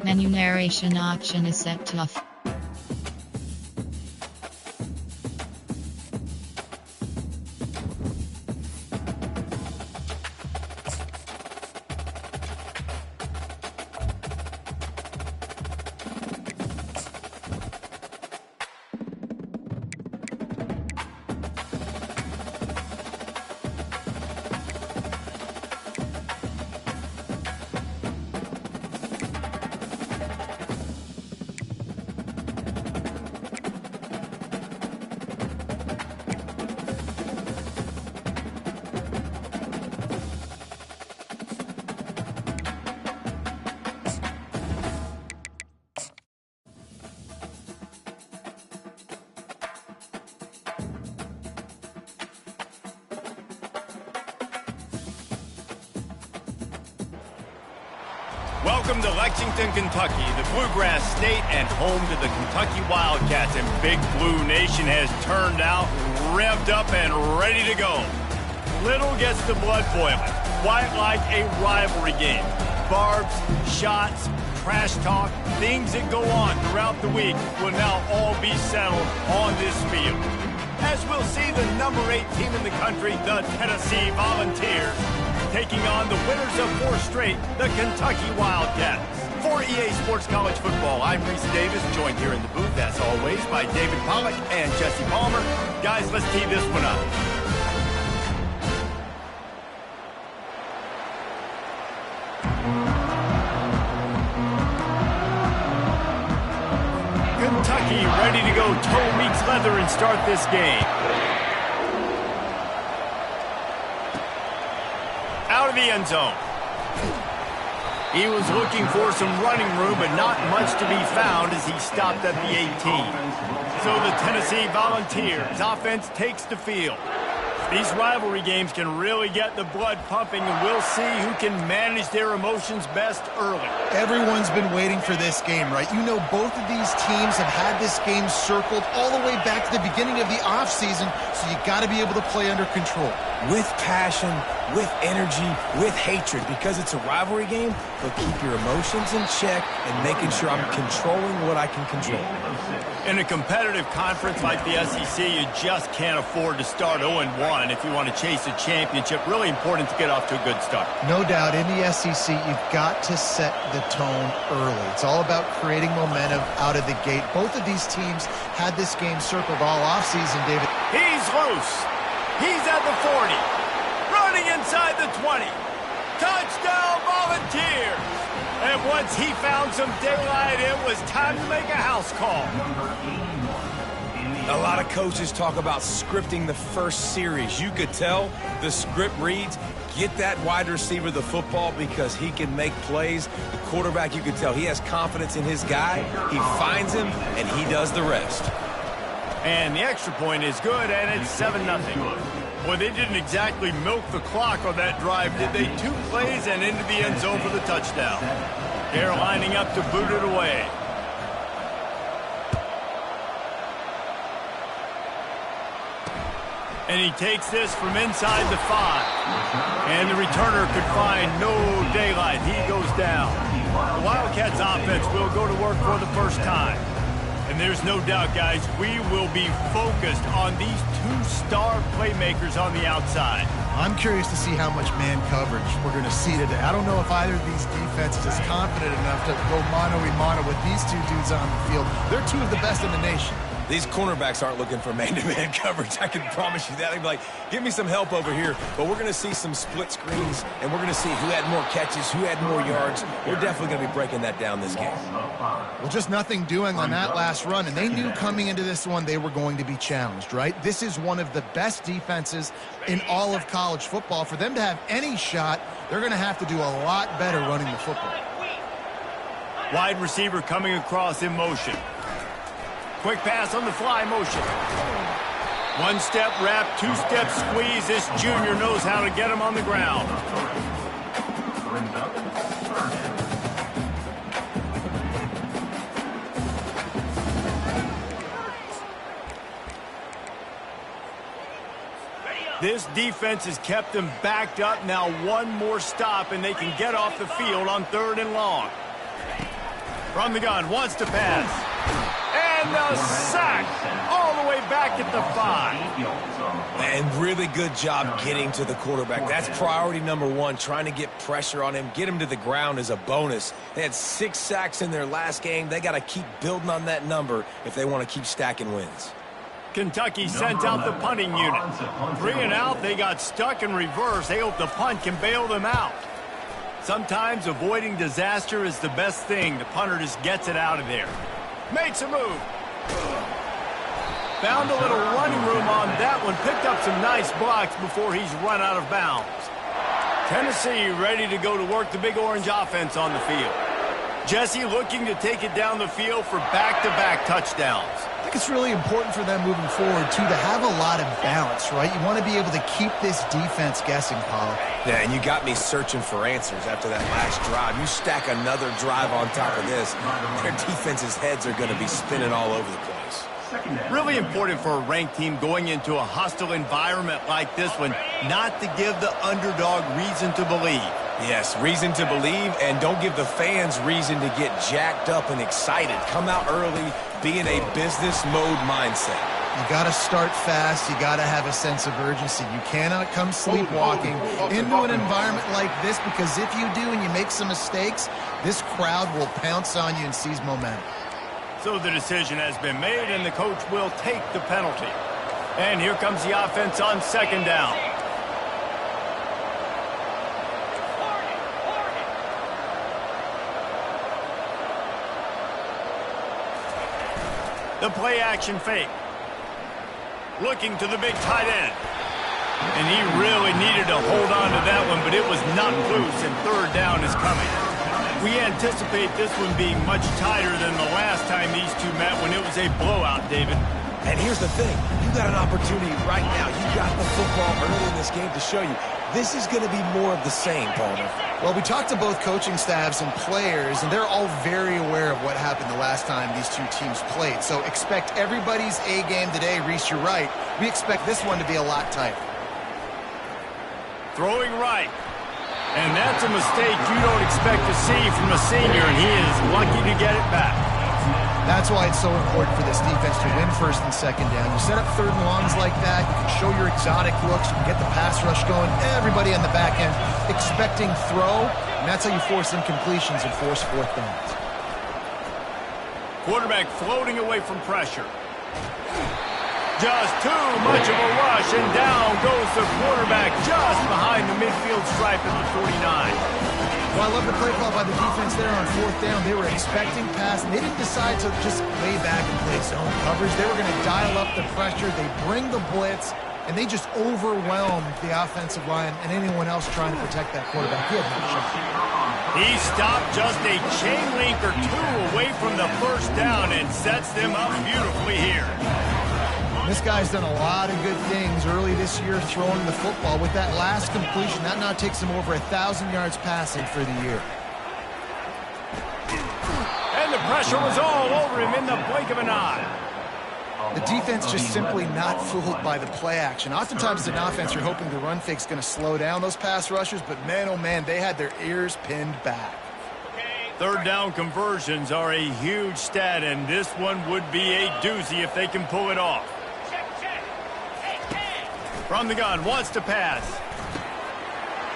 Menu narration option is set to off. Welcome to Lexington, Kentucky, the Bluegrass State and home to the Kentucky Wildcats. And Big Blue Nation has turned out, revved up, and ready to go. Little gets the blood boiling, quite like a rivalry game. Barbs, shots, trash talk, things that go on throughout the week will now all be settled on this field. As we'll see the number 8 team in the country, the Tennessee Volunteers, taking on the winners of 4 straight, the Kentucky Wildcats. For EA Sports College Football, I'm Reese Davis, joined here in the booth, as always, by David Pollack and Jesse Palmer. Guys, let's tee this one up. Kentucky ready to go toe meets leather and start this game. Out of the end zone. He was looking for some running room, but not much to be found as he stopped at the 18. So the Tennessee Volunteers offense takes the field. These rivalry games can really get the blood pumping, and we'll see who can manage their emotions best early. Everyone's been waiting for this game, right? You know, both of these teams have had this game circled all the way back to the beginning of the offseason, so you got to be able to play under control. With passion, with energy, with hatred, because it's a rivalry game, but keep your emotions in check and making sure I'm controlling what I can control. In a competitive conference like the SEC, you just can't afford to start 0-1 if you want to chase a championship. Really important to get off to a good start. No doubt, in the SEC, you've got to set the tone early. It's all about creating momentum out of the gate. Both of these teams had this game circled all offseason, David. He's loose. He's at the 40. Running inside the 20. Touchdown, Volunteers. And once he found some daylight, it was time to make a house call. A lot of coaches talk about scripting the first series. You could tell the script reads, get that wide receiver the football because he can make plays. The quarterback, you could tell he has confidence in his guy. He finds him, and he does the rest. And the extra point is good, and it's 7-0. Well, they didn't exactly milk the clock on that drive, did they? 2 plays and into the end zone for the touchdown. They're lining up to boot it away. And he takes this from inside the 5. And the returner could find no daylight. He goes down. The Wildcats offense will go to work for the first time. And there's no doubt, guys, we will be focused on these 2 star playmakers on the outside. I'm curious to see how much man coverage we're going to see today. I don't know if either of these defenses is confident enough to go mano-a-mano with these 2 dudes on the field. They're 2 of the best in the nation. These cornerbacks aren't looking for man-to-man coverage. I can promise you that. They'd be like, give me some help over here. But we're going to see some split screens, and we're going to see who had more catches, who had more yards. We're definitely going to be breaking that down this game. Well, just nothing doing on that last run, and they knew coming into this one they were going to be challenged, right? This is one of the best defenses in all of college football. For them to have any shot, they're going to have to do a lot better running the football. Wide receiver coming across in motion. Quick pass on the fly motion. 1-step wrap, 2-step squeeze. This junior knows how to get him on the ground. This defense has kept them backed up. Now 1 more stop, and they can get off the field on 3rd and long. From the gun, wants to pass. And the sack all the way back at the 5. And really good job getting to the quarterback. That's priority number one, trying to get pressure on him. Get him to the ground is a bonus. They had 6 sacks in their last game. They got to keep building on that number if they want to keep stacking wins. Kentucky sent out the punting unit. 3 and out, they got stuck in reverse. They hope the punt can bail them out. Sometimes avoiding disaster is the best thing. The punter just gets it out of there. Makes a move. Found a little running room on that one. Picked up some nice blocks before he's run out of bounds. Tennessee ready to go to work the Big Orange offense on the field. Jesse looking to take it down the field for back-to-back touchdowns. I think it's really important for them moving forward, too, to have a lot of balance, right? You want to be able to keep this defense guessing, Paul. Yeah, and you got me searching for answers after that last drive. You stack another drive on top of this, their defense's heads are going to be spinning all over the place. Really important for a ranked team going into a hostile environment like this one, not to give the underdog reason to believe. Yes, reason to believe, and don't give the fans reason to get jacked up and excited. Come out early, be in a business mode mindset. You got to start fast. You got to have a sense of urgency. You cannot come sleepwalking into an environment like this, because if you do and you make some mistakes, this crowd will pounce on you and seize momentum. So the decision has been made, and the coach will take the penalty. And here comes the offense on 2nd down. The play action fake. Looking to the big tight end. And he really needed to hold on to that one, but it was not loose, and 3rd down is coming. We anticipate this one being much tighter than the last time these two met when it was a blowout, David. And here's the thing. You got an opportunity right now. You got the football early in this game to show you. This is going to be more of the same, Palmer. Well, we talked to both coaching staffs and players, and they're all very aware of what happened the last time these two teams played. So expect everybody's A game today. Reese, you're right. We expect this one to be a lot tighter. Throwing right. And that's a mistake you don't expect to see from a senior, and he is lucky to get it back. That's why it's so important for this defense to win 1st and 2nd down. You set up 3rd and longs like that, you can show your exotic looks, you can get the pass rush going, everybody on the back end expecting throw, and that's how you force incompletions and force 4th downs. Quarterback floating away from pressure. Just too much of a rush, and down goes the quarterback just behind the midfield stripe at the 49. Well, I love the play call by the defense there on 4th down. They were expecting pass, and they didn't decide to just lay back and play zone coverage. They were going to dial up the pressure. They bring the blitz, and they just overwhelmed the offensive line and anyone else trying to protect that quarterback. He had no shot. He stopped just a chain link or 2 away from the 1st down and sets them up beautifully here. This guy's done a lot of good things early this year throwing the football. With that last completion, that now takes him over 1,000 yards passing for the year. And the pressure was all over him in the blink of an eye. The defense just simply not fooled by the play action. Oftentimes as an offense, you're hoping the run fake's going to slow down those pass rushers, but man, oh man, they had their ears pinned back. 3rd down conversions are a huge stat, and this one would be a doozy if they can pull it off. From the gun, wants to pass.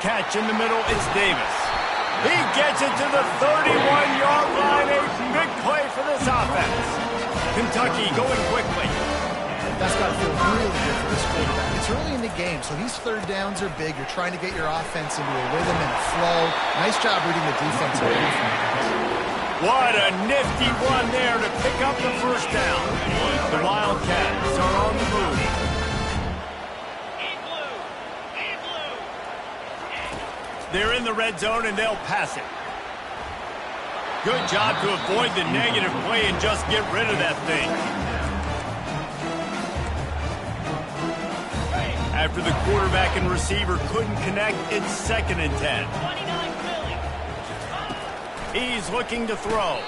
Catch in the middle, it's Davis. He gets it to the 31-yard line, a big play for this offense. Kentucky going quickly. That's got to feel really good for this quarterback. It's early in the game, so these 3rd downs are big. You're trying to get your offense into a rhythm and a flow. Nice job reading the defense. What a nifty run there to pick up the 1st down. The Wildcats are on the move. They're in the red zone, and they'll pass it. Good job to avoid the negative play and just get rid of that thing. After the quarterback and receiver couldn't connect, it's 2nd and 10. He's looking to throw.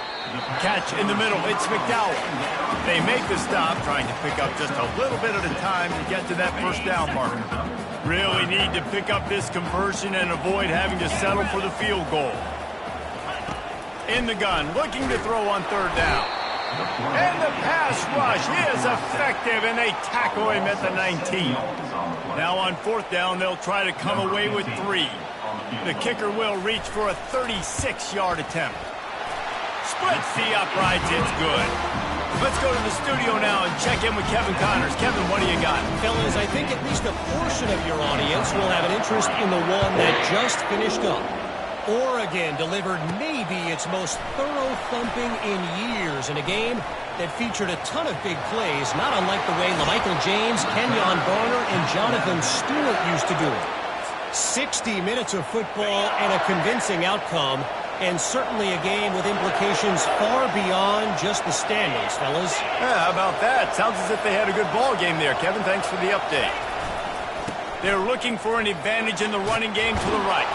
Catch in the middle, it's McDowell. They make the stop, trying to pick up just a little bit at a time to get to that 1st down marker. Really need to pick up this conversion and avoid having to settle for the field goal. In the gun, looking to throw on third down. And the pass rush is effective, and they tackle him at the 19. Now on fourth down, they'll try to come away with 3. The kicker will reach for a 36-yard attempt. Splits the uprights, it's good. Let's go to the studio now and check in with Kevin Connors. Kevin, what do you got? Fellas, I think at least a portion of your audience will have an interest in the one that just finished up. Oregon delivered maybe its most thorough thumping in years in a game that featured a ton of big plays, not unlike the way LaMichael James, Kenyon Barner, and Jonathan Stewart used to do it. 60 minutes of football and a convincing outcome, and certainly a game with implications far beyond just the standings, fellas. Yeah, how about that? Sounds as if they had a good ball game there. Kevin, thanks for the update. They're looking for an advantage in the running game to the right.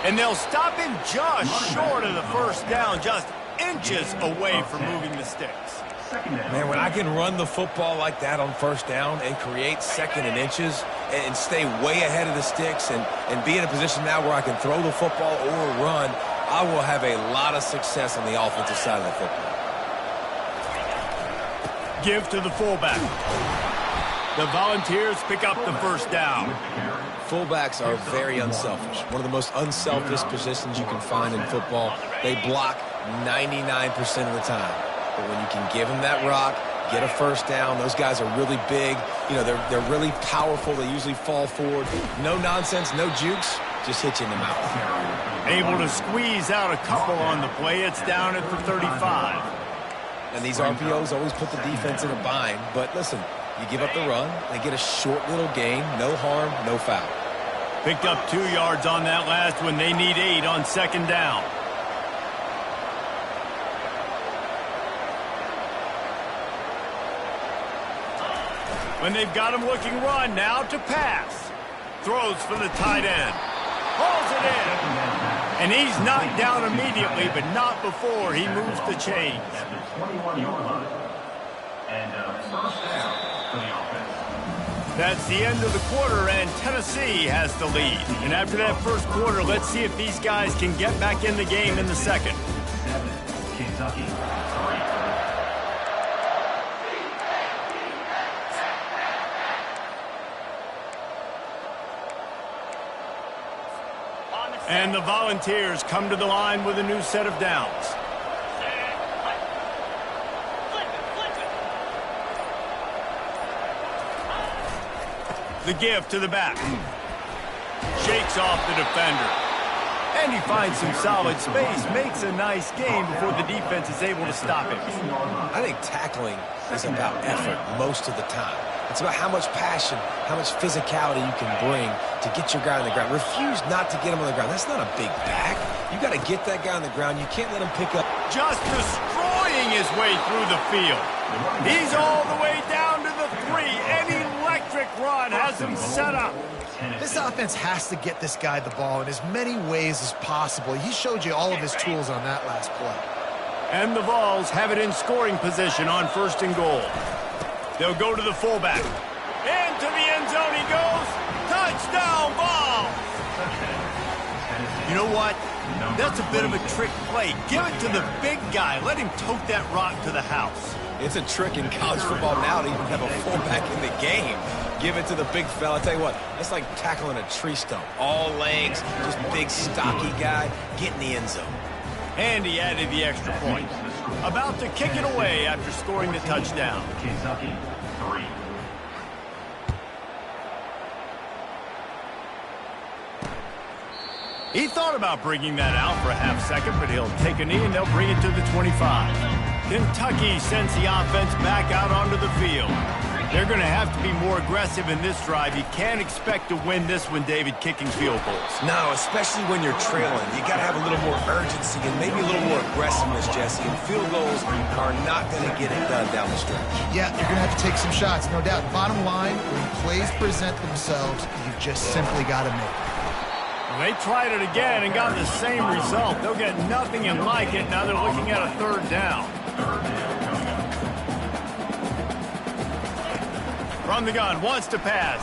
And they'll stop him just short of the first down, just inches away from moving the sticks. Man, when I can run the football like that on first down and create second and inches and stay way ahead of the sticks and be in a position now where I can throw the football or run, I will have a lot of success on the offensive side of the football. Give to the fullback. The Volunteers pick up the first down. Fullbacks are very unselfish. One of the most unselfish positions you can find in football. They block 99% of the time. But when you can give them that rock, get a first down, those guys are really big. You know, they're really powerful. They usually fall forward. No nonsense, no jukes, just hit you in the mouth. Able to squeeze out a couple on the play. It's down at the 35. And these RPOs always put the defense in a bind. But listen, you give up the run, they get a short little gain, no harm, no foul. Picked up 2 yards on that last one. They need 8 on second down. When they've got him looking run, now to pass. Throws for the tight end. Hauls it in. And he's knocked down immediately, but not before he moves the chains. That's the end of the quarter, and Tennessee has the lead. And after that first quarter, let's see if these guys can get back in the game in the second. Kentucky. And the Volunteers come to the line with a new set of downs. The give to the back. Shakes off the defender. And he finds some solid space. Makes a nice gain before the defense is able to stop him. I think tackling is about effort most of the time. It's about how much passion, how much physicality you can bring to get your guy on the ground. Refuse not to get him on the ground. That's not a big back. You got to get that guy on the ground. You can't let him pick up. Just destroying his way through the field. He's all the way down to the 3. An electric run has him set up. This offense has to get this guy the ball in as many ways as possible. He showed you all of his tools on that last play. And the Vols have it in scoring position on first and goal. They'll go to the fullback. Into the end zone he goes. Touchdown, Vols! You know what? That's a bit of a trick play. Give it to the big guy. Let him tote that rock to the house. It's a trick in college football now to even have a fullback in the game. Give it to the big fella. I'll tell you what, that's like tackling a tree stump. All legs, just big, stocky guy. Get in the end zone. And he added the extra point. About to kick it away after scoring the touchdown. Kentucky 3. He thought about bringing that out for a half second, but he'll take a knee and they'll bring it to the 25. Kentucky sends the offense back out onto the field. They're going to have to be more aggressive in this drive. You can't expect to win this one, David, kicking field goals. No, especially when you're trailing. You got to have a little more urgency and maybe a little more aggressiveness, Jesse. And field goals are not going to get it done down the stretch. Yeah, you're going to have to take some shots, no doubt. Bottom line, when plays present themselves, you've just simply got to make it. They tried it again and got the same result. They'll get nothing and like it. Now they're looking at a third down. From the gun, wants to pass.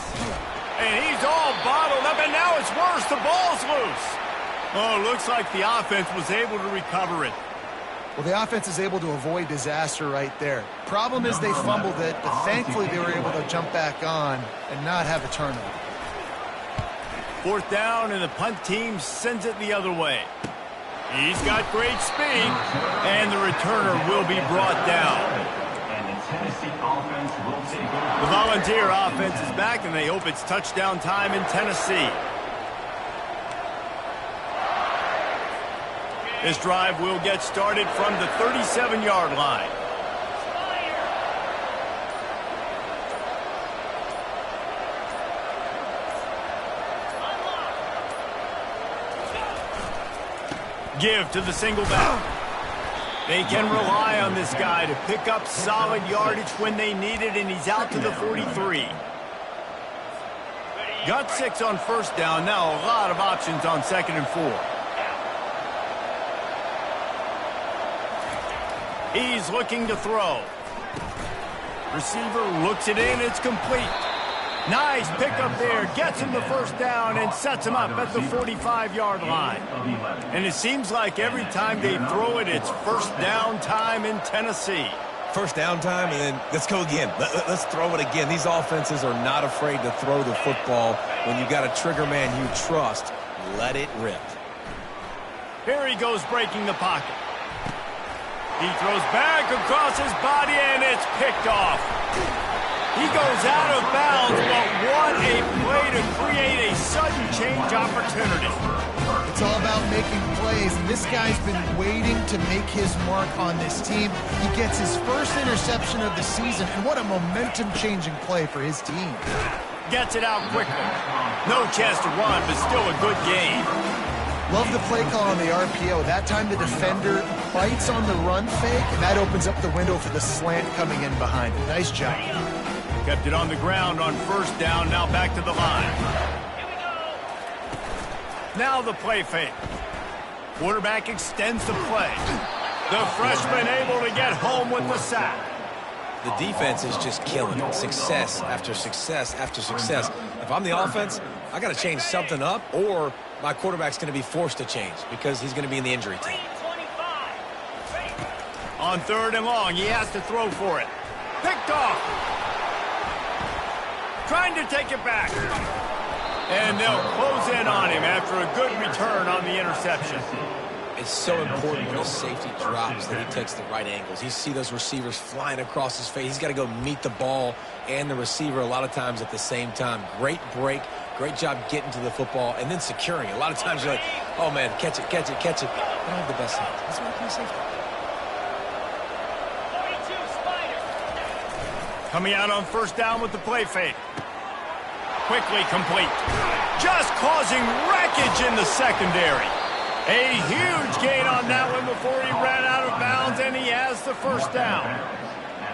And he's all bottled up, and now it's worse. The ball's loose. Oh, looks like the offense was able to recover it. Well, the offense is able to avoid disaster right there. Problem is they fumbled it, but thankfully they were able to jump back on and not have a turnover. 4th down, and the punt team sends it the other way. He's got great speed, and the returner will be brought down. And the Tennessee offense will take over. The Volunteer offense is back, and they hope it's touchdown time in Tennessee. This drive will get started from the 37-yard line. Give to the single back. They can rely on this guy to pick up solid yardage when they need it, and he's out to the 43. Got 6 on 1st down. Now a lot of options on 2nd and 4. He's looking to throw. Receiver looks it in. It's complete. Nice pickup there. Gets him the 1st down and sets him up at the 45-yard line. And it seems like every time they throw it, it's 1st down time in Tennessee. 1st down time, and then let's go again. Let's throw it again. These offenses are not afraid to throw the football. When you've got a trigger man you trust, let it rip. Here he goes breaking the pocket. He throws back across his body, and it's picked off. He goes out of bounds, but what a play to create a sudden change opportunity. It's all about making plays, and this guy's been waiting to make his mark on this team. He gets his first interception of the season, and what a momentum-changing play for his team. Gets it out quickly. No chance to run, but still a good game. Love the play call on the RPO. That time the defender bites on the run fake, and that opens up the window for the slant coming in behind him. Nice job. Kept it on the ground on 1st down, now back to the line. Now the play fake. Quarterback extends the play. The freshman able to get home with the sack. The defense is just killing it. Success after success after success. If I'm the offense, I got to change something up, or my quarterback's going to be forced to change because he's going to be in the injury team. On 3rd and long, he has to throw for it. Picked off. Trying to take it back. And they'll close in on him after a good return on the interception. It's so important when the safety drops that he takes the right angles. You see those receivers flying across his face. He's got to go meet the ball and the receiver a lot of times at the same time. Great break. Great job getting to the football and then securing it. A lot of times you're like, oh, man, catch it, catch it, catch it. I don't have the best hands. That's why I play safety. Coming out on 1st down with the play fake. Quickly complete. Just causing wreckage in the secondary. A huge gain on that one before he ran out of bounds, and he has the 1st down.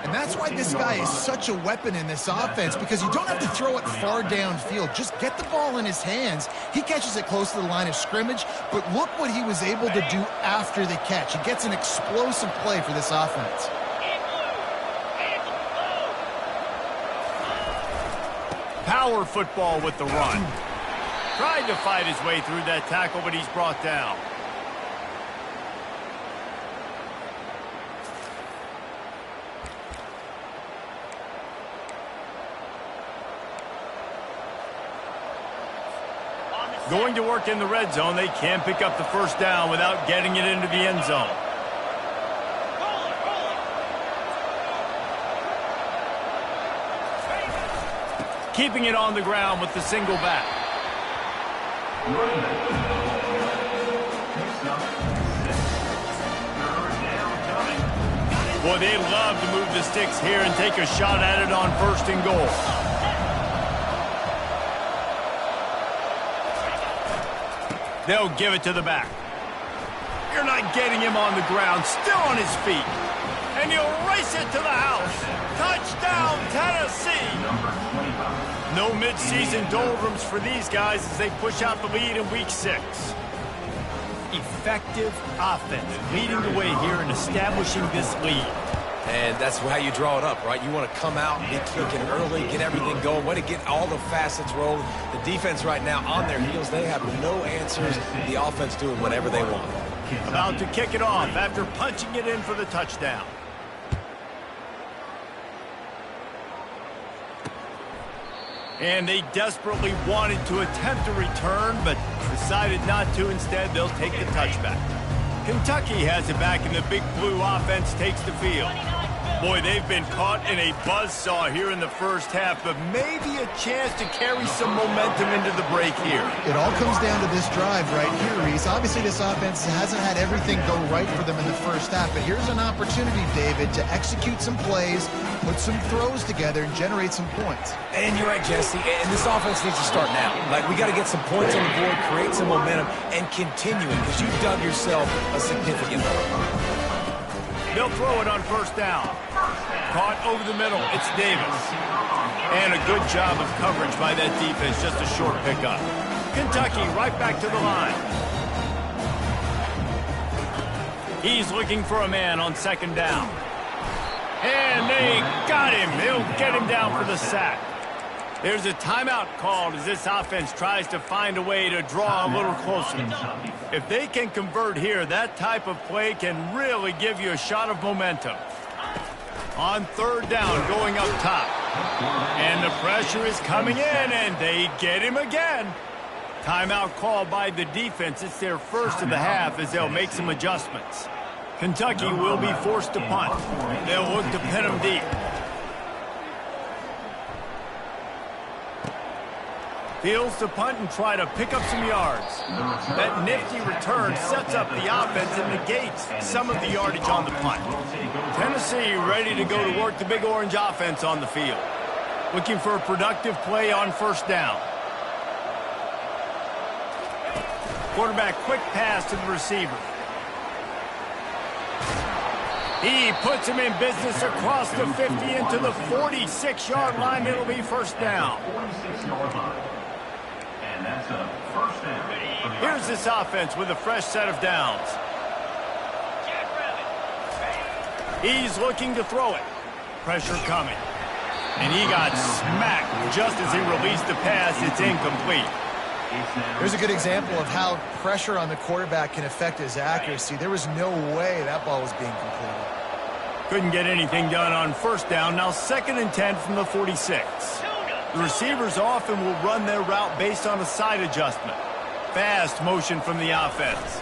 And that's why this guy is such a weapon in this offense, because you don't have to throw it far downfield. Just get the ball in his hands. He catches it close to the line of scrimmage, but look what he was able to do after the catch. He gets an explosive play for this offense. Power football with the run. Tried to fight his way through that tackle, but he's brought down. Going to work in the red zone. They can't pick up the 1st down without getting it into the end zone. Keeping it on the ground with the single back. Boy, they'd love to move the sticks here and take a shot at it on 1st and goal. They'll give it to the back. You're not getting him on the ground, still on his feet. And he'll race it to the house. Touchdown, Tennessee! No midseason doldrums for these guys as they push out the lead in Week 6. Effective offense leading the way here and establishing this lead. And that's how you draw it up, right? You want to come out, be clicking early, get everything going, want to get all the facets rolling. The defense right now on their heels, they have no answers. The offense doing whatever they want. About to kick it off after punching it in for the touchdown. And they desperately wanted to attempt a return, but decided not to. Instead, they'll take the touchback. Kentucky has it back, and the Big Blue offense takes the field. Boy, they've been caught in a buzzsaw here in the first half, but maybe a chance to carry some momentum into the break here. It all comes down to this drive right here, Reese. Obviously, this offense hasn't had everything go right for them in the first half, but here's an opportunity, David, to execute some plays, put some throws together, and generate some points. And you're right, Jesse, and this offense needs to start now. Like, we got to get some points on the board, create some momentum, and continue it, because you've dug yourself a significant hole. They'll throw it on first down. Caught over the middle. It's Davis. And a good job of coverage by that defense. Just a short pickup. Kentucky right back to the line. He's looking for a man on second down. And they got him. He'll get him down for the sack. There's a timeout called as this offense tries to find a way to draw a little closer. If they can convert here, that type of play can really give you a shot of momentum. On third down, going up top. And the pressure is coming in, and they get him again. Timeout called by the defense. It's their first of the half as they'll make some adjustments. Kentucky will be forced to punt. They'll look to pin him deep. Fields to punt and try to pick up some yards. That nifty return sets up the offense and negates some of the yardage on the punt. Tennessee ready to go to work the Big Orange offense on the field. Looking for a productive play on first down. Quarterback quick pass to the receiver. He puts him in business across the 50 into the 46-yard line. It'll be first down. And that's a first down. Here's this offense with a fresh set of downs. He's looking to throw it. Pressure coming. And he got smacked just as he released the pass. It's incomplete. Here's a good example of how pressure on the quarterback can affect his accuracy. There was no way that ball was being completed. Couldn't get anything done on first down. Now 2nd and 10 from the 46. The receivers often will run their route based on a side adjustment. Fast motion from the offense.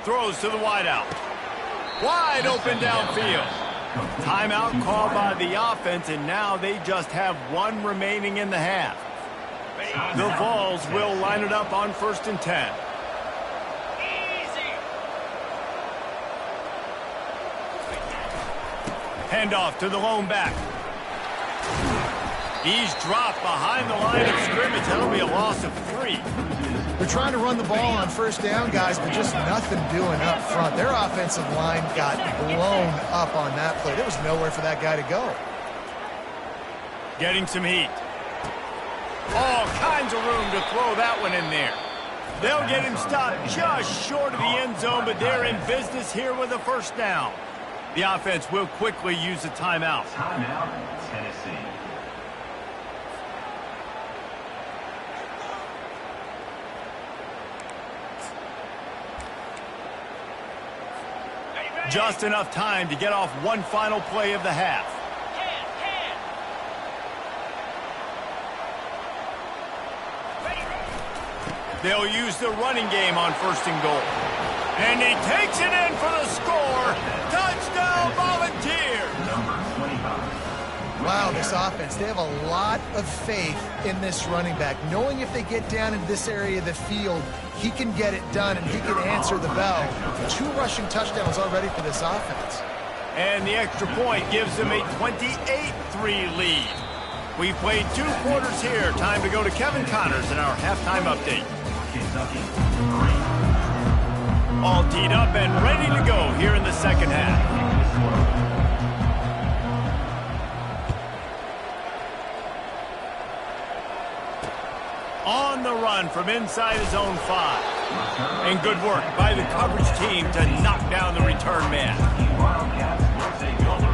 Throws to the wideout. Wide open downfield. Timeout called by the offense, and now they just have one remaining in the half. The Vols will line it up on 1st and 10. Handoff to the lone back. He's dropped behind the line of scrimmage. That'll be a loss of 3. They're trying to run the ball on first down, guys, but just nothing doing up front. Their offensive line got blown up on that play. There was nowhere for that guy to go. Getting some heat. All kinds of room to throw that one in there. They'll get him stopped just short of the end zone, but they're in business here with a first down. The offense will quickly use a timeout. Timeout, Tennessee. Just enough time to get off one final play of the half. They'll use the running game on 1st and goal. And he takes it in for the score. Touchdown, Volunteers! Number 25. Wow, this offense, they have a lot of faith in this running back, knowing if they get down into this area of the field, he can get it done and he can answer the bell. 2 rushing touchdowns already for this offense. And the extra point gives them a 28-3 lead. We've played 2 quarters here. Time to go to Kevin Connors in our halftime update. Kentucky. All teed up and ready to go here in the second half. On the run from inside his own 5. And good work by the coverage team to knock down the return man.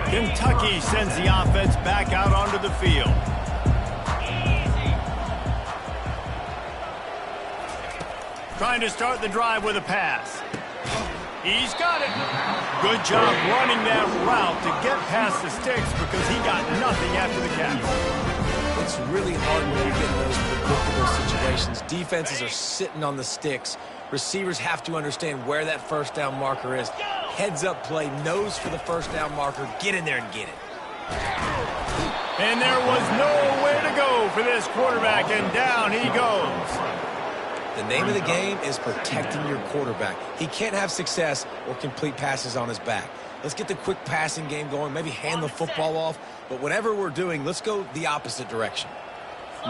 Kentucky sends the offense back out onto the field. Trying to start the drive with a pass. He's got it. Good job running that route to get past the sticks because he got nothing after the catch. It's really hard when you get in those predictable situations. Defenses are sitting on the sticks. Receivers have to understand where that first down marker is. Heads up play, nose for the first down marker. Get in there and get it. And there was nowhere to go for this quarterback, and down he goes. The name of the game is protecting your quarterback. He can't have success or complete passes on his back. Let's get the quick passing game going, maybe hand the football off. But whatever we're doing, let's go the opposite direction.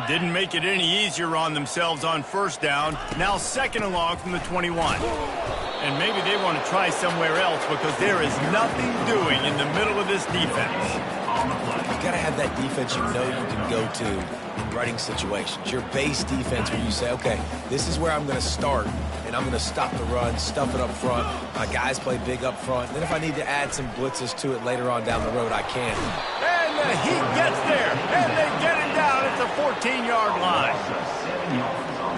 Didn't make it any easier on themselves on first down. Now second and long from the 21. And maybe they want to try somewhere else because there is nothing doing in the middle of this defense. You've got to have that defense you know you can go to in running situations. Your base defense where you say, okay, this is where I'm going to start, and I'm going to stop the run, stuff it up front. My guys play big up front. And then if I need to add some blitzes to it later on down the road, I can. And the Heat gets there, and they get him down at the 14-yard line.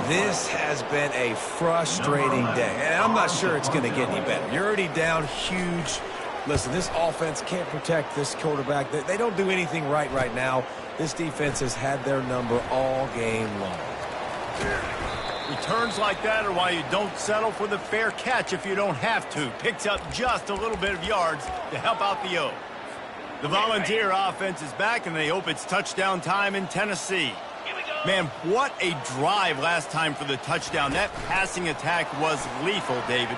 This has been a frustrating day, and I'm not sure it's going to get any better. You're already down huge. Listen, this offense can't protect this quarterback. They don't do anything right now. This defense has had their number all game long. Returns like that are why you don't settle for the fair catch if you don't have to. Picks up just a little bit of yards to help out the O. The Volunteer offense is back, and they hope it's touchdown time in Tennessee. Man, what a drive last time for the touchdown. That passing attack was lethal, David.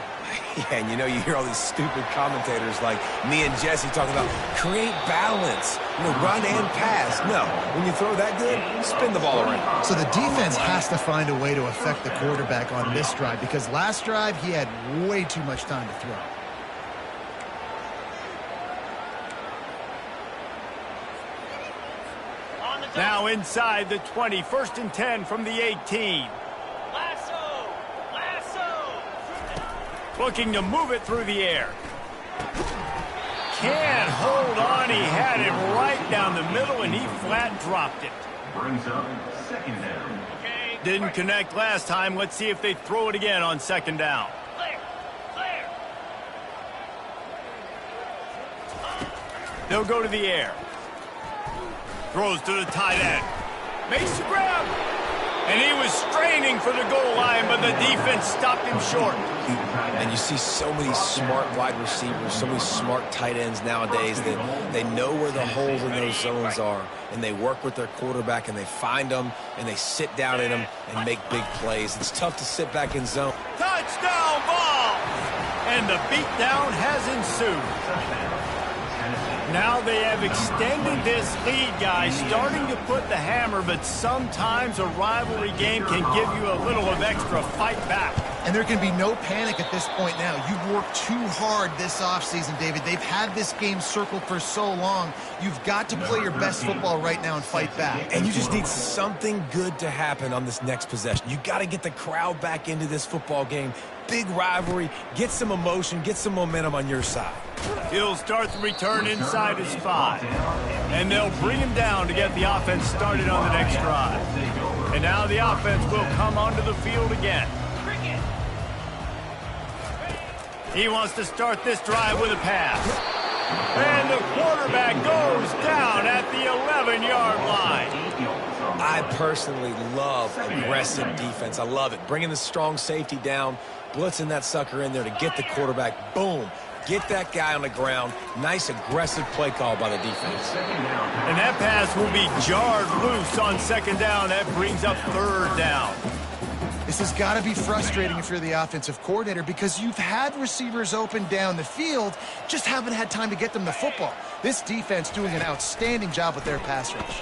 Yeah, and you know, you hear all these stupid commentators like me and Jesse talking about create balance, run and pass. No, when you throw that good, spin the ball around. So the defense has to find a way to affect the quarterback on this drive because last drive he had way too much time to throw. Now inside the 20, 1st and 10 from the 18. Looking to move it through the air. Can't hold on. He had it right down the middle, and he flat dropped it. Brings up second down. Didn't connect last time. Let's see if they throw it again on second down. They'll go to the air. Throws to the tight end. Makes the grab. And he was straining for the goal line, but the defense stopped him short. And you see so many smart wide receivers, so many smart tight ends nowadays that they know where the holes in those zones are, and they work with their quarterback, and they find them, and they sit down in them and make big plays. It's tough to sit back in zone. Touchdown ball! And the beatdown has ensued. Now they have extended this lead, guys, starting to put the hammer, but sometimes a rivalry game can give you a little of extra fight back. And there can be no panic at this point now. You've worked too hard this offseason, David. They've had this game circled for so long. You've got to play your best football right now and fight back. And you just need something good to happen on this next possession. You got to get the crowd back into this football game. Big rivalry. Get some emotion. Get some momentum on your side. He'll start the return inside his 5. And they'll bring him down to get the offense started on the next drive. And now the offense will come onto the field again. He wants to start this drive with a pass. And the quarterback goes down at the 11-yard line. I personally love aggressive defense. I love it. Bringing the strong safety down, blitzing that sucker in there to get the quarterback. Boom. Get that guy on the ground. Nice aggressive play call by the defense. And that pass will be jarred loose on second down. That brings up third down. This has got to be frustrating if you're the offensive coordinator because you've had receivers open down the field, just haven't had time to get them the football. This defense doing an outstanding job with their pass rush.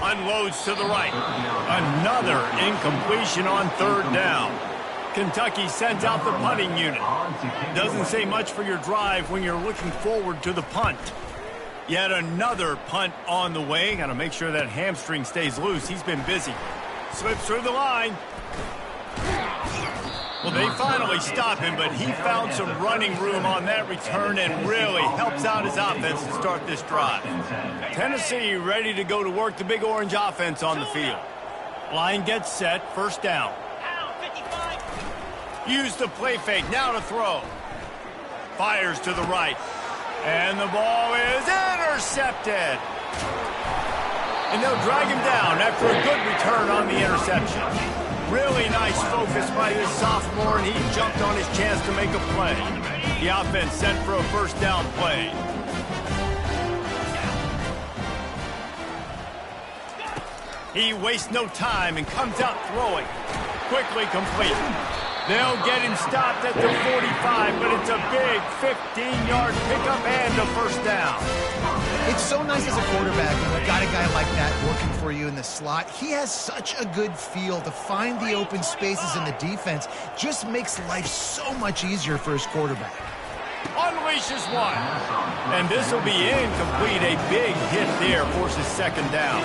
Unloads to the right. Another incompletion on third down. Kentucky sends out the punting unit. Doesn't say much for your drive when you're looking forward to the punt. Yet another punt on the way. Got to make sure that hamstring stays loose. He's been busy. Slips through the line. Well, they finally stop him, but he found some running room on that return and really helps out his offense to start this drive. Tennessee ready to go to work the Big Orange offense on the field. Line gets set, first down. Use the play fake, now to throw. Fires to the right. And the ball is intercepted. And they'll drag him down after a good return on the interception. Really nice focus by this sophomore, and he jumped on his chance to make a play. The offense sent for a first down play. He wastes no time and comes out throwing. Quickly complete. They'll get him stopped at the 45, but it's a big 15-yard pickup and a first down. It's so nice as a quarterback when you've got a guy like that working for you in the slot. He has such a good feel to find the open spaces in the defense. Just makes life so much easier for his quarterback. Unleashes one. And this will be incomplete. A big hit there forces second down.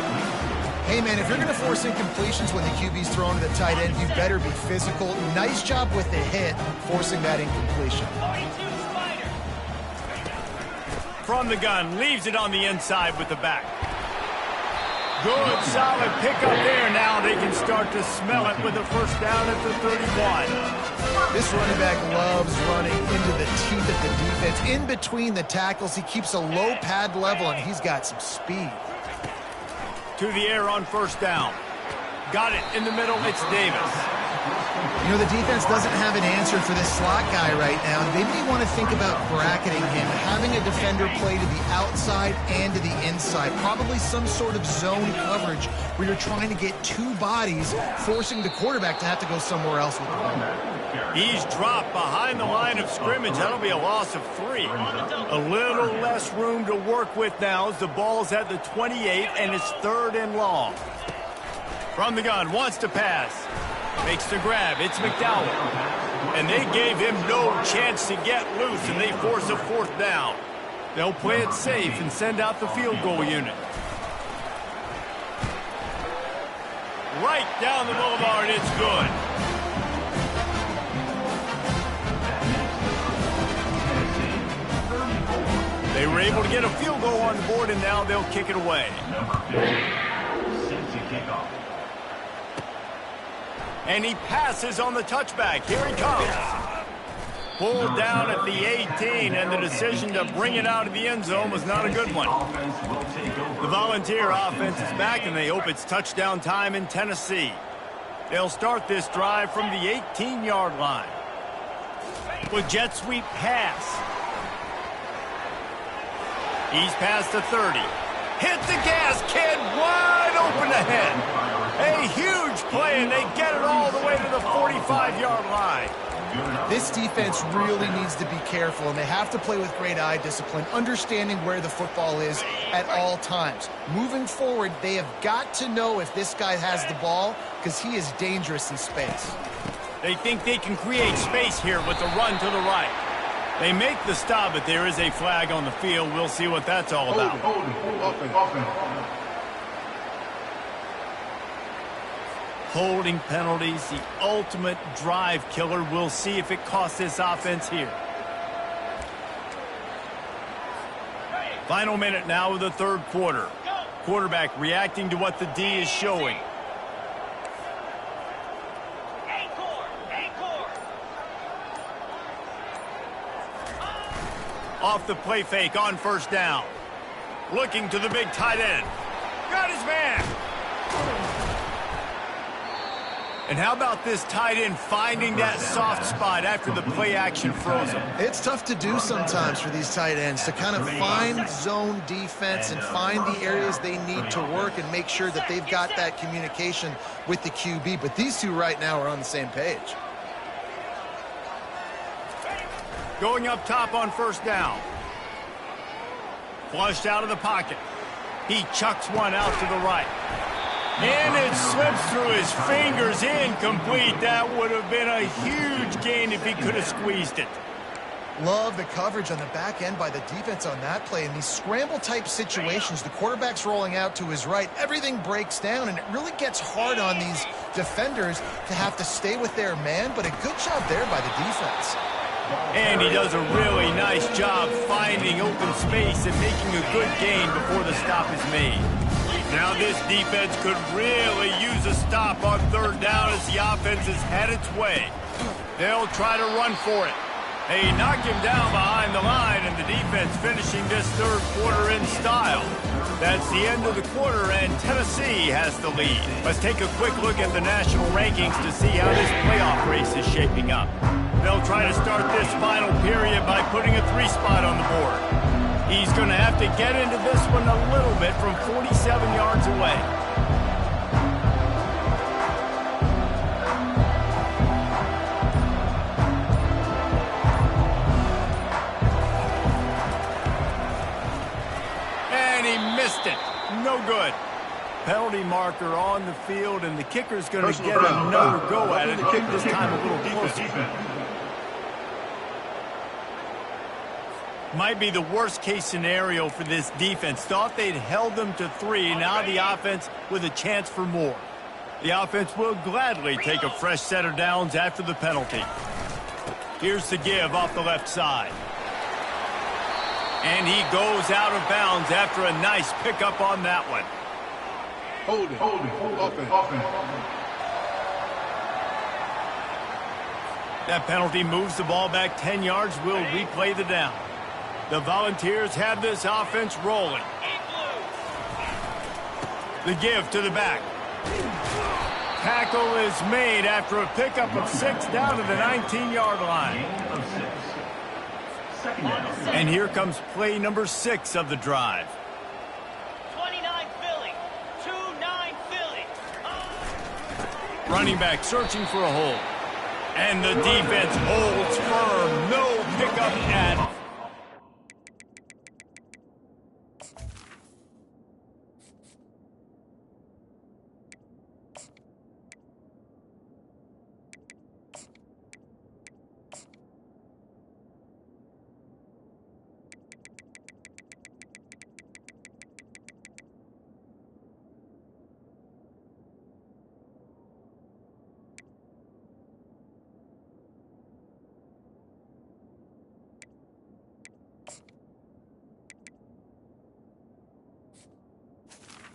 Hey, man, if you're going to force incompletions when the QB's thrown to the tight end, you better be physical. Nice job with the hit, forcing that incompletion. From the gun, leaves it on the inside with the back. Good, solid pickup there. Now they can start to smell it with a first down at the 31. This running back loves running into the teeth of the defense. In between the tackles, he keeps a low pad level, and he's got some speed. To the air on first down. Got it in the middle, it's Davis. You know, the defense doesn't have an answer for this slot guy right now. They may want to think about bracketing him, having a defender play to the outside and to the inside. Probably some sort of zone coverage where you're trying to get two bodies, forcing the quarterback to have to go somewhere else with the ball. He's dropped behind the line of scrimmage. That'll be a loss of 3. A little less room to work with now as the ball's at the 28 and it's third and long. From the gun, wants to pass. Makes the grab. It's McDowell. And they gave him no chance to get loose, and they force a fourth down. They'll play it safe and send out the field goal unit. Right down the boulevard, it's good. They were able to get a field goal on the board, and now they'll kick it away. And he passes on the touchback. Here he comes. Pulled down at the 18, and the decision to bring it out of the end zone was not a good one. The Volunteer offense is back, and they hope it's touchdown time in Tennessee. They'll start this drive from the 18-yard line. With jet sweep pass. He's past the 30. Hit the gas, kid, wide open ahead. A huge play, and they get it all the way to the 45-yard line. This defense really needs to be careful, and they have to play with great eye discipline, understanding where the football is at all times. Moving forward, they have got to know if this guy has the ball, because he is dangerous in space. They think they can create space here with the run to the right. They make the stop, but there is a flag on the field. We'll see what that's all about. Holding penalties, the ultimate drive killer. We'll see if it costs this offense here. Final minute now of the third quarter. Quarterback reacting to what the D is showing. Off the play fake on first down. Looking to the big tight end. Got his man. And how about this tight end finding that soft spot after the play action froze him? It's tough to do sometimes for these tight ends to kind of find zone defense and find the areas they need to work and make sure that they've got that communication with the QB. But these two right now are on the same page. Going up top on first down. Flushed out of the pocket. He chucks one out to the right. And it slips through his fingers, incomplete. That would have been a huge gain if he could have squeezed it. Love the coverage on the back end by the defense on that play. In these scramble-type situations, the quarterback's rolling out to his right. Everything breaks down, and it really gets hard on these defenders to have to stay with their man, but a good job there by the defense. And he does a really nice job finding open space and making a good gain before the stop is made. Now this defense could really use a stop on third down as the offense has had its way. They'll try to run for it. They knock him down behind the line, and the defense finishing this third quarter in style. That's the end of the quarter, and Tennessee has the lead. Let's take a quick look at the national rankings to see how this playoff race is shaping up. They'll try to start this final period by putting a 3 spot on the board. He's going to have to get into this one a little bit from 47 yards away. And he missed it. No good. Penalty marker on the field, and the kicker's going to get another go at it, this time a little closer. Might be the worst-case scenario for this defense. Thought they'd held them to 3. Now the offense with a chance for more. The offense will gladly take a fresh set of downs after the penalty. Here's the give off the left side. And he goes out of bounds after a nice pickup on that one. Hold it. That penalty moves the ball back 10 yards. We'll replay the down. The Volunteers have this offense rolling. The give to the back. Tackle is made after a pickup of 6 down to the 19-yard line. And here comes play number 6 of the drive. 29 Philly. 2-9 Philly. Running back searching for a hole. And the defense holds firm. No pickup at all.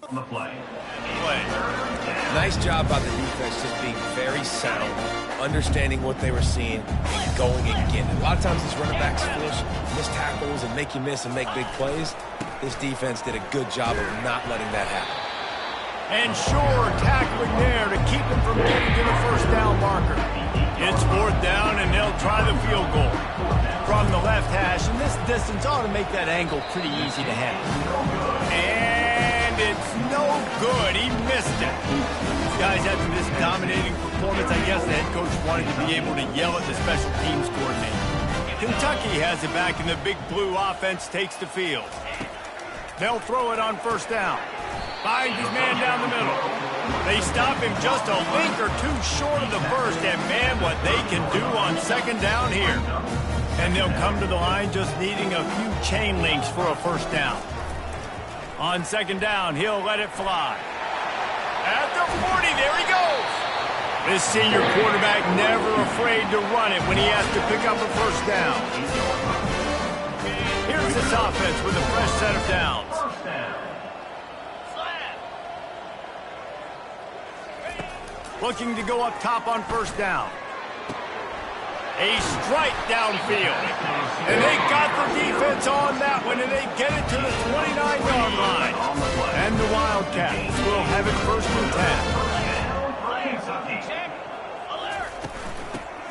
On the play. Nice job by the defense just being very sound, understanding what they were seeing, and going again. A lot of times these running backs finish, miss tackles, and make you miss and make big plays. This defense did a good job of not letting that happen. And sure, tackling there to keep him from getting to the first down marker. It's 4th down, and they'll try the field goal. From the left hash, and this distance ought to make that angle pretty easy to handle. And it's no good. He missed it. Guys, after this dominating performance, I guess the head coach wanted to be able to yell at the special teams coordinator. Kentucky has it back, and the Big Blue offense takes the field. They'll throw it on 1st down. Finds his man down the middle. They stop him just a link or two short of the first, and man, what they can do on 2nd down here. And they'll come to the line just needing a few chain links for a 1st down. On 2nd down, he'll let it fly. At the 40, there he goes. This senior quarterback never afraid to run it when he has to pick up a 1st down. Here's this offense with a fresh set of downs. Looking to go up top on 1st down. A strike downfield. And they got the defense on that one, and they get it to the 29-yard line. And the Wildcats will have it 1st and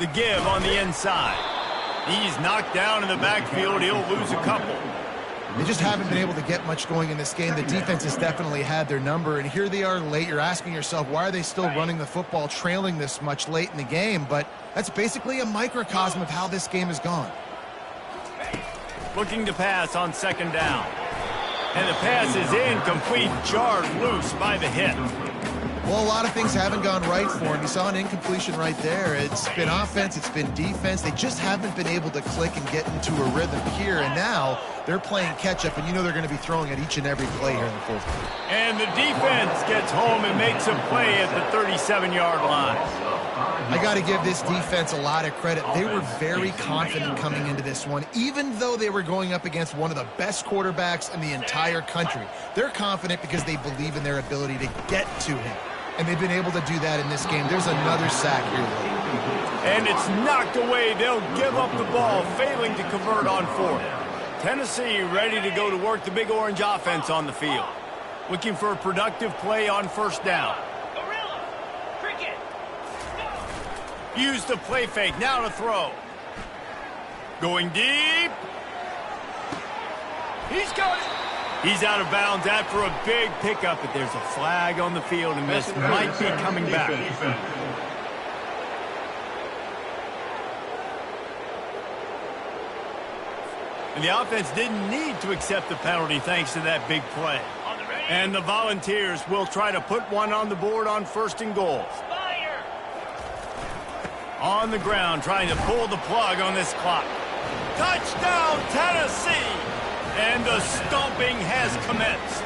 10. The give on the inside. He's knocked down in the backfield. He'll lose a couple. They just haven't been able to get much going in this game. The defense has definitely had their number, and here they are late. You're asking yourself, why are they still running the football, trailing this much late in the game? But that's basically a microcosm of how this game has gone. Looking to pass on 2nd down. And the pass is incomplete, jarred loose by the hit. Well, a lot of things haven't gone right for him. You saw an incompletion right there. It's been offense, it's been defense. They just haven't been able to click and get into a rhythm here. And now they're playing catch-up, and you know they're going to be throwing at each and every play here in the fourth quarter. And the defense gets home and makes a play at the 37-yard line. I got to give this defense a lot of credit. They were very confident coming into this one, even though they were going up against one of the best quarterbacks in the entire country. They're confident because they believe in their ability to get to him. And they've been able to do that in this game. There's another sack here late. And it's knocked away. They'll give up the ball, failing to convert on fourth. Tennessee ready to go to work the Big Orange offense on the field. Looking for a productive play on first down. Gorilla. Cricket. Use the play fake. Now to throw. Going deep. He's got it. He's out of bounds after a big pickup, but there's a flag on the field, and this might be coming back. And the offense didn't need to accept the penalty thanks to that big play. And the Volunteers will try to put one on the board on first and goal. Fire. On the ground, trying to pull the plug on this clock. Touchdown, Tennessee! And the stomping has commenced.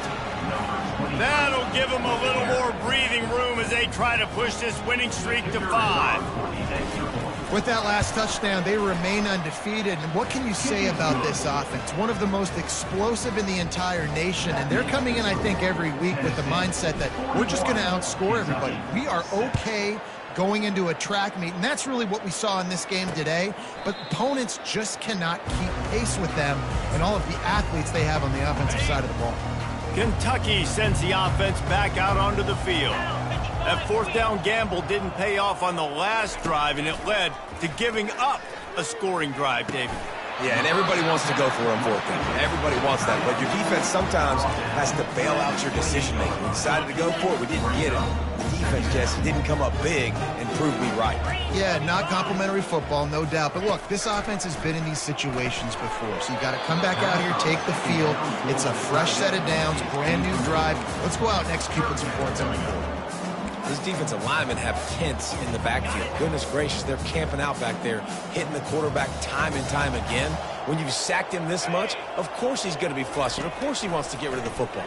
That'll give them a little more breathing room as they try to push this winning streak to 5. With that last touchdown, they remain undefeated. And what can you say about this offense? One of the most explosive in the entire nation. And they're coming in, I think, every week with the mindset that we're just going to outscore everybody. We are okay going into a track meet, and that's really what we saw in this game today. But opponents just cannot keep pace with them and all of the athletes they have on the offensive side of the ball. Kentucky sends the offense back out onto the field. That fourth down gamble didn't pay off on the last drive, and it led to giving up a scoring drive, David. Yeah, and everybody wants to go for it on fourth down. Everybody wants that, but your defense sometimes has to bail out your decision-making. We decided to go for it. We didn't get it. The defense just didn't come up big and prove me right. Yeah, not complimentary football, no doubt. But look, this offense has been in these situations before, so you've got to come back out here, take the field. It's a fresh set of downs, brand new drive. Let's go out and execute with some points on the board. These defensive linemen have tents in the backfield. Goodness gracious, they're camping out back there, hitting the quarterback time and time again. When you've sacked him this much, of course he's going to be flustered. Of course he wants to get rid of the football.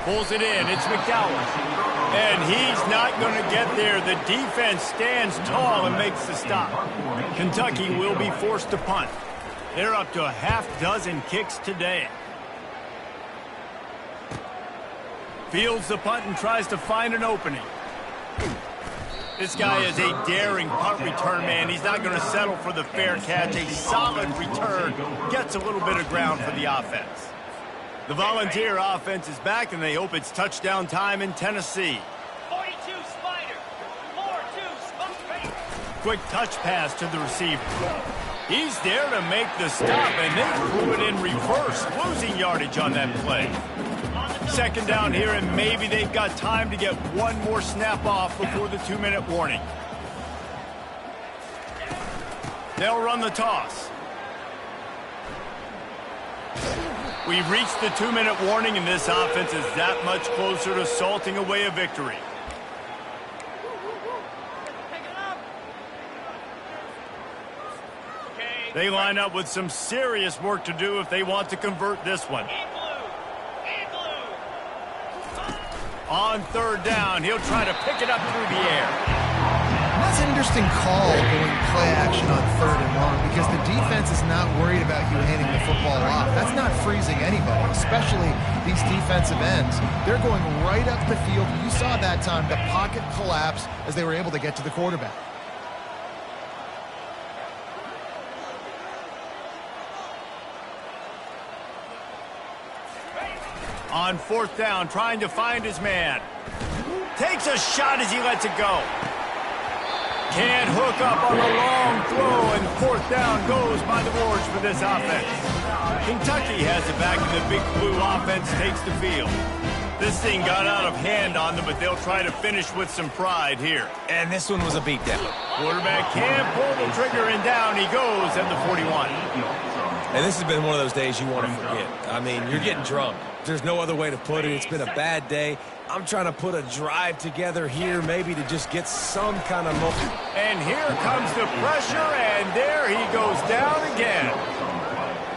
Pulls it in. It's McDowell. And he's not going to get there. The defense stands tall and makes the stop. Kentucky will be forced to punt. They're up to a half dozen kicks today. Fields the punt and tries to find an opening. This guy is a daring punt return man. He's not going to settle for the fair catch. A solid return gets a little bit of ground for the offense. The Volunteer offense is back, and they hope it's touchdown time in Tennessee. 42 Spider. 4-2 Spider. Quick touch pass to the receiver. He's there to make the stop, and they threw it in reverse, losing yardage on that play. Second down here, and maybe they've got time to get one more snap off before the 2-minute warning. They'll run the toss. We've reached the 2-minute warning, and this offense is that much closer to salting away a victory. They line up with some serious work to do if they want to convert this one. On third down, he'll try to pick it up through the air. That's an interesting call going play action on third and long because the defense is not worried about you handing the football off. That's not freezing anybody, especially these defensive ends. They're going right up the field. You saw that time the pocket collapse as they were able to get to the quarterback. On fourth down, trying to find his man. Takes a shot as he lets it go. Can't hook up on the long throw, and fourth down goes by the boards for this offense. Kentucky has it back, and the Big Blue offense takes the field. This thing got out of hand on them, but they'll try to finish with some pride here. And this one was a beatdown. Quarterback can't pull the trigger, and down he goes at the 41. And this has been one of those days you want to forget. I mean, you're getting drunk. There's no other way to put it. It's been a bad day. I'm trying to put a drive together here maybe to just get some kind of moment. And here comes the pressure, and there he goes down again.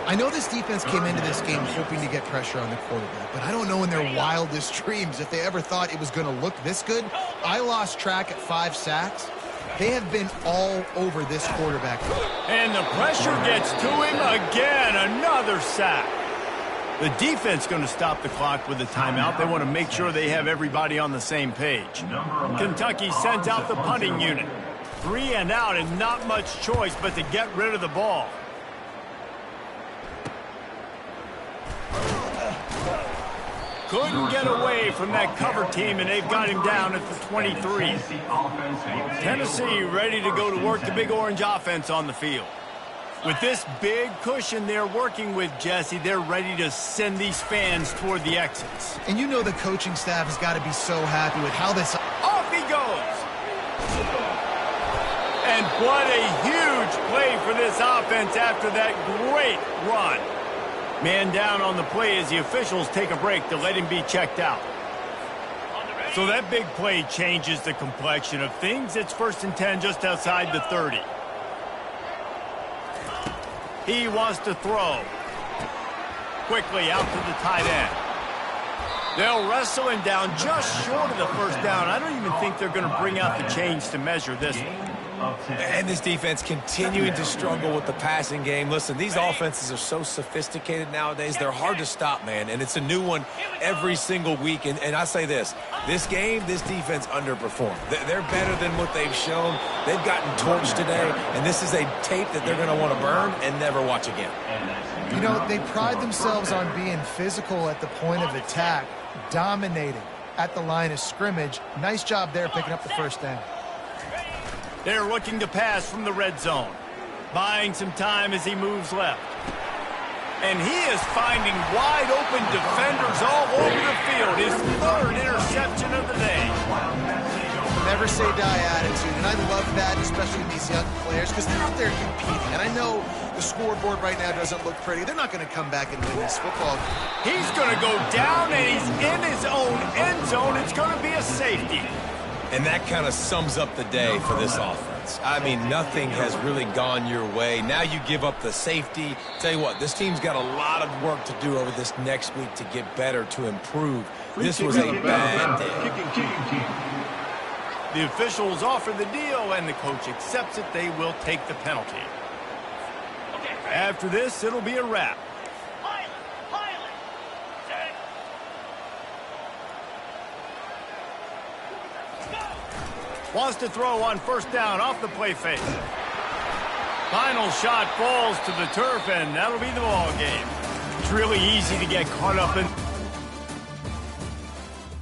I know this defense came into this game hoping to get pressure on the quarterback, but I don't know in their wildest dreams if they ever thought it was going to look this good. I lost track at 5 sacks. They have been all over this quarterback. And the pressure gets to him again. Another sack. The defense going to stop the clock with a timeout. They want to make sure they have everybody on the same page. Kentucky sends out the punting unit. 3 and out, and not much choice but to get rid of the ball. Couldn't get away from that cover team, and they've got him down at the 23. Tennessee ready to go to work the Big Orange offense on the field. With this big cushion they're working with, Jesse, they're ready to send these fans toward the exits. And you know the coaching staff has got to be so happy with how this... Off he goes! And what a huge play for this offense after that great run. Man down on the play as the officials take a break to let him be checked out. So that big play changes the complexion of things. It's 1st and 10 just outside the 30. He wants to throw. Quickly out to the tight end. They'll wrestle him down just short of the first down. I don't even think they're going to bring out the chains to measure this one. And this defense continuing to struggle with the passing game. Listen, these offenses are so sophisticated nowadays. They're hard to stop, man. And it's a new one every single week. And I say this game, this defense underperformed. They're better than what they've shown. They've gotten torched today. And this is a tape that they're going to want to burn and never watch again. You know, they pride themselves on being physical at the point of attack, dominating at the line of scrimmage. Nice job there picking up the first down. They're looking to pass from the red zone. Buying some time as he moves left. And he is finding wide open defenders all over the field. His 3rd interception of the day. Never say die attitude, and I love that, especially in these young players, because they're out there competing. And I know the scoreboard right now doesn't look pretty. They're not going to come back and win this football game. He's going to go down, and he's in his own end zone. It's going to be a safety. And that kind of sums up the day for this offense. I mean, nothing has really gone your way. Now you give up the safety. Tell you what, this team's got a lot of work to do over this next week to get better, to improve. This was a bad day. The officials offer the deal, and the coach accepts it. They will take the penalty. After this, it'll be a wrap. Wants to throw on 1st down off the play fake. Final shot falls to the turf, and that'll be the ball game. It's really easy to get caught up in...